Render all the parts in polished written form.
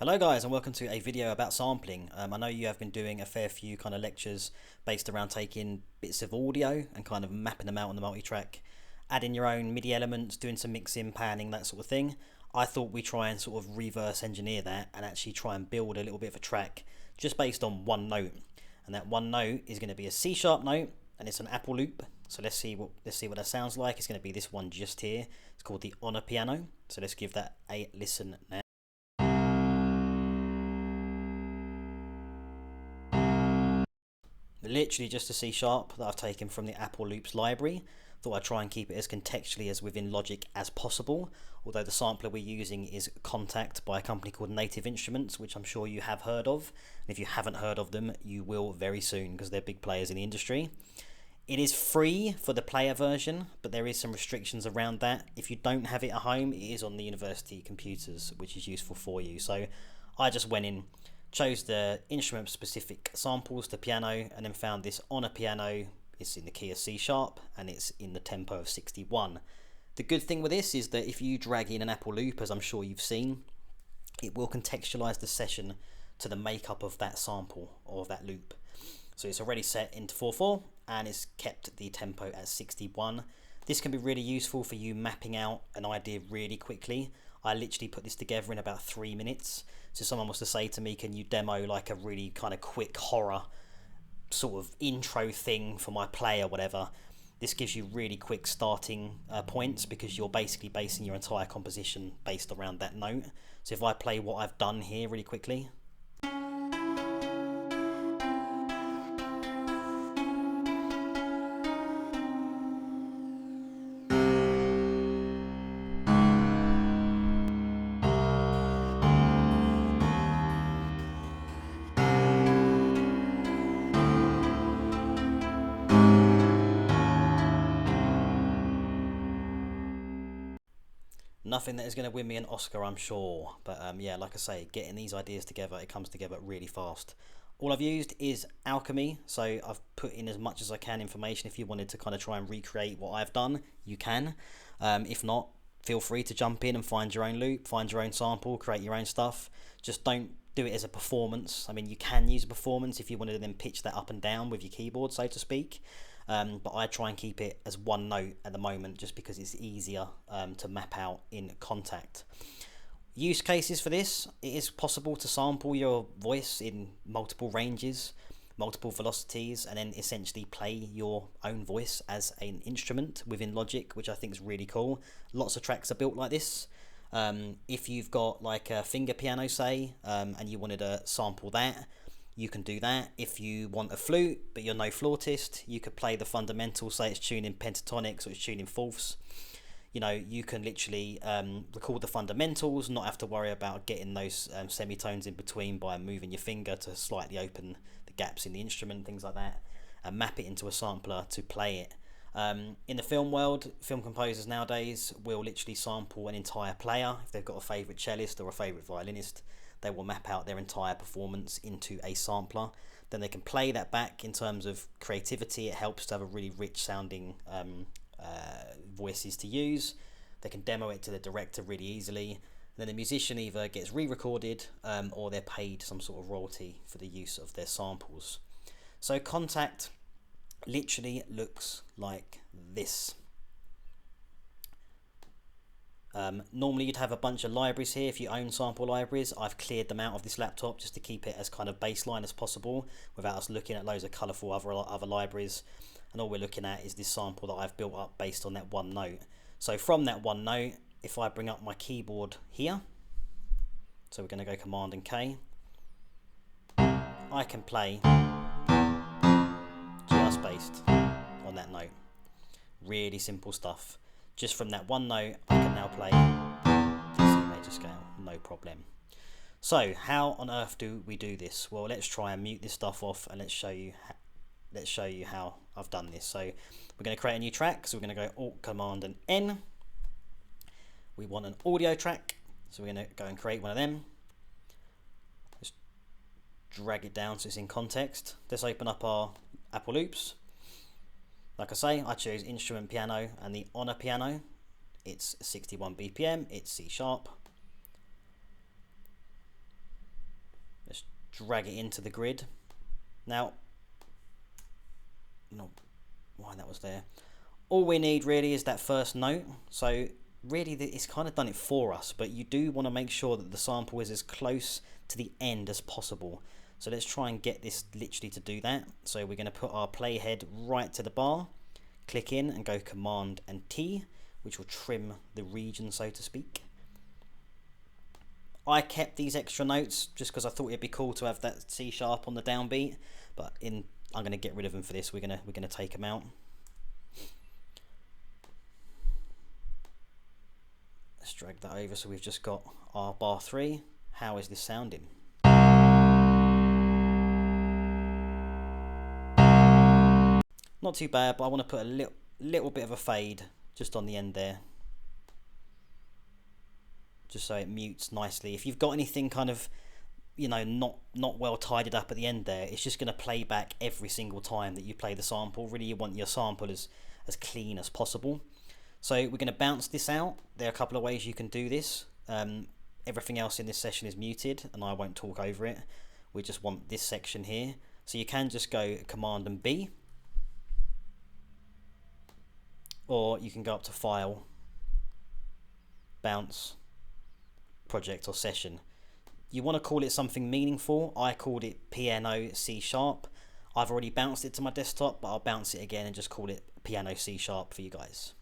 Hello guys and welcome to a video about sampling. I know you have been doing a fair few kind of lectures based around taking bits of audio and kind of mapping them out on the multi-track, adding your own MIDI elements, doing some mixing, panning, that sort of thing. I thought we'd try and sort of reverse engineer that and actually try and build a little bit of a track just based on one note. And that one note is going to be a C sharp note and it's an Apple loop. So let's see what that sounds like. It's going to be this one just here. It's called the On a Piano. So let's give that a listen now. Literally just a C sharp that I've taken from the Apple Loops library. Thought I'd try and keep it as contextually as within Logic as possible, although the sampler we're using is Kontakt by a company called Native Instruments, which I'm sure you have heard of, and if you haven't heard of them you will very soon because they're big players in the industry. It is free for the player version, but there is some restrictions around that. If you don't have it at home, it is on the university computers, which is useful for you. So I just went in, chose the instrument specific samples to piano, and then found this On a Piano. It's in the key of C sharp and it's in the tempo of 61. The good thing with this is that if you drag in an Apple loop, as I'm sure you've seen, it will contextualize the session to the makeup of that sample or of that loop. So it's already set into 4/4 and it's kept the tempo at 61. This can be really useful for you mapping out an idea really quickly. I literally put this together in about 3 minutes. So someone was to say to me, can you demo like a really kind of quick horror sort of intro thing for my play or whatever? This gives you really quick starting points because you're basically basing your entire composition based around that note. So if I play what I've done here really quickly. Nothing that is going to win me an Oscar, I'm sure. But yeah, like I say, getting these ideas together, it comes together really fast. All I've used is Alchemy, so I've put in as much as I can information. If you wanted to kind of try and recreate what I've done, you can. If not, feel free to jump in and find your own loop, find your own sample, create your own stuff. Just don't do it as a performance. I mean, you can use a performance if you wanted to then pitch that up and down with your keyboard, so to speak. But I try and keep it as one note at the moment just because it's easier to map out in Kontakt. Use cases for this: it is possible to sample your voice in multiple ranges, multiple velocities, and then essentially play your own voice as an instrument within Logic, which I think is really cool. Lots of tracks are built like this. If you've got like a finger piano, say, and you wanted to sample that, you can do that. If you want a flute but you're no flautist, you could play the fundamentals, say it's tuned in pentatonics or it's tuned in fourths. You know, you can literally record the fundamentals, not have to worry about getting those semitones in between by moving your finger to slightly open the gaps in the instrument, things like that, and map it into a sampler to play it. In the film world, film composers nowadays will literally sample an entire player. If they've got a favourite cellist or a favourite violinist, they will map out their entire performance into a sampler. Then they can play that back. In terms of creativity, it helps to have a really rich sounding voices to use. They can demo it to the director really easily. And then the musician either gets re-recorded or they're paid some sort of royalty for the use of their samples. So Kontakt literally looks like this. Normally you'd have a bunch of libraries here if you own sample libraries. I've cleared them out of this laptop just to keep it as kind of baseline as possible without us looking at loads of colourful other libraries, and all we're looking at is this sample that I've built up based on that one note. So from that one note, if I bring up my keyboard here, so we're going to go Command and K, I can play just based on that note. Really simple stuff. Just from that one note, I can now play C major scale, no problem. So how on earth do we do this? Well, let's try and mute this stuff off and let's show you how I've done this. So we're going to create a new track, so we're going to go Alt Command and N. We want an audio track, so we're going to go and create one of them. Just drag it down so it's in context. Let's open up our Apple Loops. Like I say, I choose instrument piano and the On a Piano. It's 61 BPM, it's C sharp. drag it into the grid. Now, no, why that was there. All we need really is that first note. So really it's kind of done it for us, but you do want to make sure that the sample is as close to the end as possible. So let's try and get this literally to do that. So we're going to put our playhead right to the bar, click in and go Command and T, which will trim the region, so to speak. I kept these extra notes just because I thought it'd be cool to have that C sharp on the downbeat, but I'm going to get rid of them for this. We're going to take them out. Let's drag that over so we've just got our bar 3. How is this sounding? Not too bad, but I want to put a little bit of a fade just on the end there, just so it mutes nicely. If you've got anything kind of, you know, not well tidied up at the end there, it's just going to play back every single time that you play the sample. Really, you want your sample as clean as possible. So we're going to bounce this out. There are a couple of ways you can do this. Everything else in this session is muted and I won't talk over it. We just want this section here. So you can just go Command and B, or you can go up to File, Bounce, Project or Session. You want to call it something meaningful. I called it Piano C sharp. I've already bounced it to my desktop, but I'll bounce it again and just call it Piano C sharp for you guys.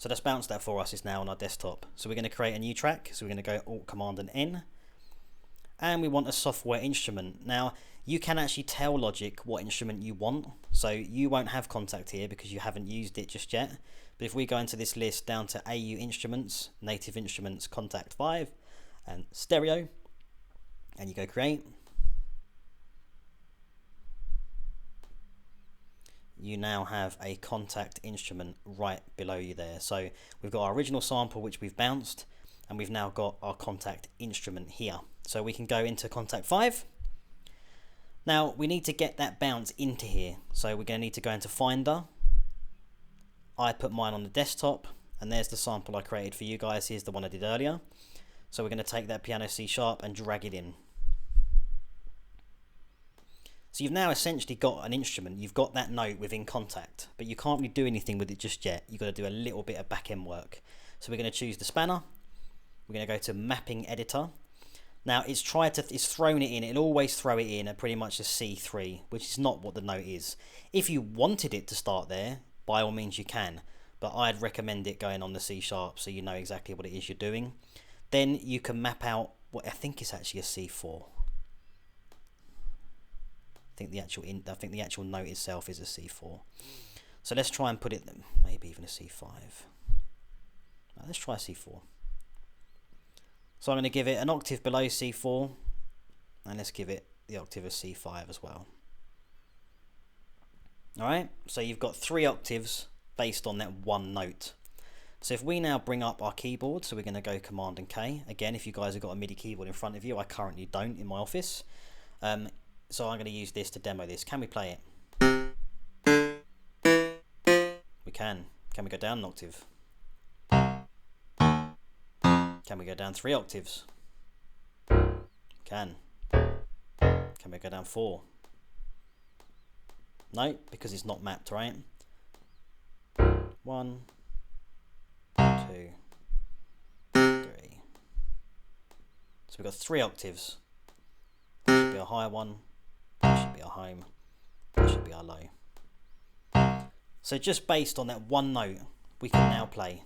So that's bounced that for us. It's now on our desktop. So we're going to create a new track. So we're going to go Alt Command and N. And we want a software instrument. Now, you can actually tell Logic what instrument you want. So you won't have Kontakt here because you haven't used it just yet. But if we go into this list down to AU Instruments, Native Instruments, Kontakt 5, and Stereo, and you go Create, you now have a Kontakt instrument right below you there. So we've got our original sample which we've bounced, and we've now got our Kontakt instrument here. So we can go into Kontakt 5. Now we need to get that bounce into here. So we're going to need to go into Finder. I put mine on the desktop, and there's the sample I created for you guys. Here's the one I did earlier. So we're going to take that piano C sharp and drag it in. So you've now essentially got an instrument. You've got that note within Kontakt, but you can't really do anything with it just yet. You've got to do a little bit of back-end work. So we're going to choose the spanner. We're going to go to Mapping Editor. Now it's thrown it in. It'll always throw it in at pretty much a C3, which is not what the note is. If you wanted it to start there, by all means you can, but I'd recommend it going on the C sharp so you know exactly what it is you're doing. Then you can map out what I think is actually a C4. I think the actual note itself is a C4. So let's try and put it, maybe even a C5. No, let's try C4. So I'm going to give it an octave below C4, and let's give it the octave of C5 as well. Alright, so you've got 3 octaves based on that one note. So if we now bring up our keyboard, so we're going to go Command and K. Again, if you guys have got a MIDI keyboard in front of you, I currently don't in my office. So I'm going to use this to demo this. Can we play it? We can. Can we go down an octave? Can we go down 3 octaves? Can. Can we go down 4? No, because it's not mapped, right? 1, 2, 3. So we've got 3 octaves. That should be our high one. That should be our home. That should be our low. So just based on that one note, we can now play.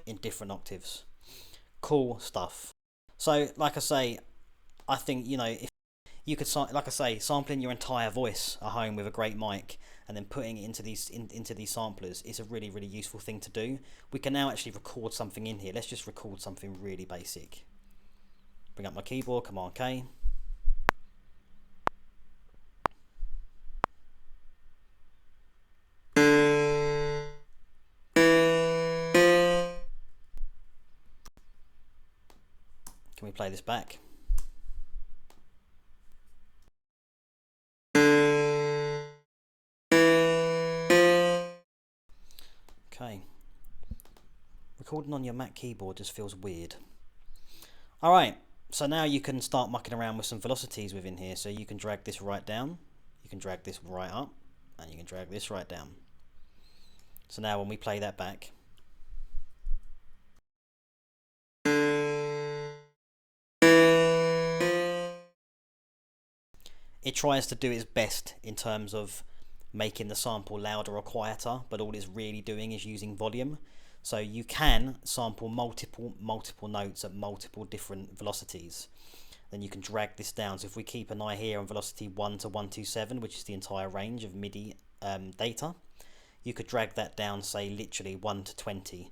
In different octaves. Cool stuff. So like I say, I think, you know, if you could, like I say, sampling your entire voice at home with a great mic and then putting it into these samplers is a really, really useful thing to do. We can now actually record something in here. Let's just record something really basic. Bring up my keyboard, Command K. Can we play this back? Okay. Recording on your Mac keyboard just feels weird. Alright, so now you can start mucking around with some velocities within here. So you can drag this right down, you can drag this right up, and you can drag this right down. So now when we play that back, it tries to do its best in terms of making the sample louder or quieter, but all it's really doing is using volume. So you can sample multiple notes at multiple different velocities. Then you can drag this down. So if we keep an eye here on velocity 1 to 127, which is the entire range of MIDI data, you could drag that down, say literally 1 to 20.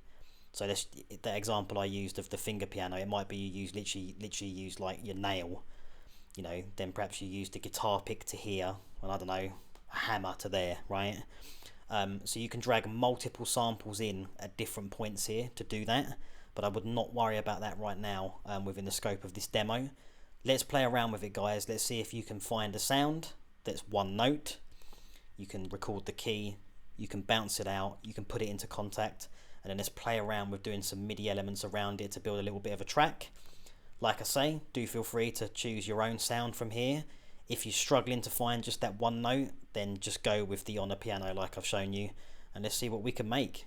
So this, that example I used of the finger piano, it might be you use literally use like your nail, you know, then perhaps you use the guitar pick to here, and I don't know, a hammer to there, right? So you can drag multiple samples in at different points here to do that, but I would not worry about that right now within the scope of this demo. Let's play around with it, guys. Let's see if you can find a sound that's one note. You can record the key, you can bounce it out, you can put it into Kontakt, and then let's play around with doing some MIDI elements around it to build a little bit of a track. Like I say, do feel free to choose your own sound from here. If you're struggling to find just that one note, then just go with the on a piano like I've shown you, and let's see what we can make.